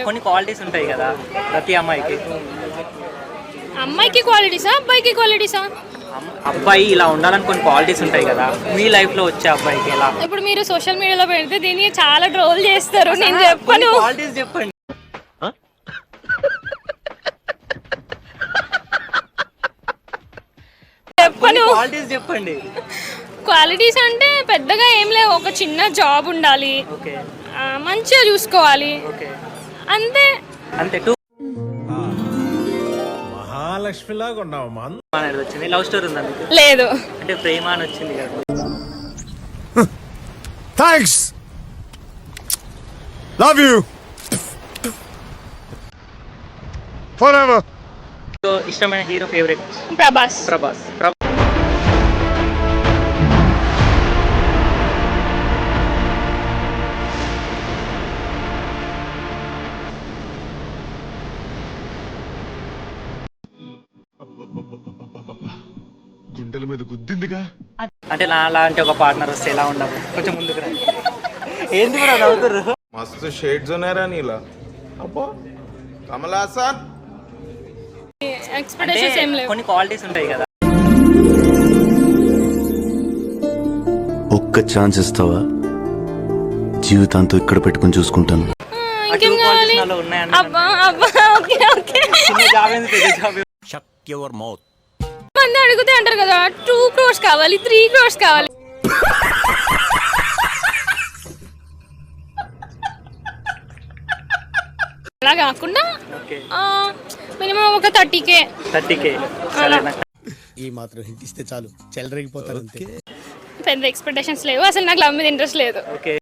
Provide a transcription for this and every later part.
కొన్ని క్వాలిటీస్ ఉంటాయి కదా ప్రతి అమ్మాయికి. అమ్మాయికి క్వాలిటీసా అబ్బాయికి క్వాలిటీసా? అబ్బాయి ఇలా ఉండాలని కొన్ని క్వాలిటీస్ ఉంటాయి కదా, మీ లైఫ్ లో వచ్చే అబ్బాయికి ఎలా? ఇప్పుడు మీరు సోషల్ మీడియాలో పెడితే దీన్ని చాలా ట్రోల్ చేస్తారు. నేను చెప్పను. క్వాలిటీస్ చెప్పండి. క్వాలిటీస్ చెప్పండి. క్వాలిటీస్ అంటే పెద్దగా ఏం లేవు. ఒక చిన్న జాబ్ ఉండాలి, ఓకే, మంచిగా చూసుకోవాలి, ఓకే, అంతే. అంతే. మహాలక్ష్మిలాగా ఉన్నావు అనేది వచ్చింది. లవ్ స్టోరీ ఉందా మీకు? లేదు. అంటే ప్రేమ అని వచ్చింది కదా. Thanks, love you forever. So ఇష్టమైన హీరో ఫేవరెట్? ప్రభాస్. ప్రభాస్. గుండెల మీద గుద్దిందిగా. అంటే నా లాంటి ఒక పార్ట్నర్ వస్తే ఎలా ఉండదు? కొంచెం ముందుకు రండి. ఏంది కూడా నవ్వుతుర్రు? మస్తు షేడ్స్ ఉన్నారా నీలా? అబ్బో కమలాసన్. ఎక్స్పెక్టేషన్స్ ఏం లేవు. కొన్ని క్వాలిటీస్ ఉంటాయి కదా. ఒక్క ఛాన్స్ ఇస్తావా? జీవితాంతో ఇక్కడ పెట్టుకుని చూసుకుంటాను. ఇంకేం కావాలి? ఉన్నాయని అబ్బా అబ్బా, ఓకే ఓకే. చిన్న జాబ్ ఏంది, పెద్ద జాబ్ ఏంది? Shut your mouth. మంది అడిగితే అంటారు కదా 2 crores కావాలి, 3 crores కావాలి. అలా కాకుండా మినిమం ఒక 30K. 30K. సరేనా? ఈ మాత్రం హింట్ ఇస్తే చాలు, చెలరేగిపోతారు అంతే. పెద్ద ఎక్స్పెక్టేషన్స్ లేవు. అసలు నాకు లవ్ మీద ఇంట్రెస్ట్ లేదు. ఓకే.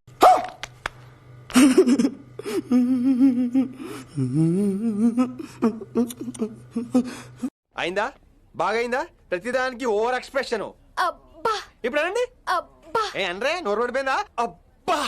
అయిందా? బాగైందా? ప్రతిదానికి ఓవర్ ఎక్స్ప్రెషన్. ఇప్పుడు అనండి. ఏ అనరే, నోరు పడిపోయిందా? అబ్బా.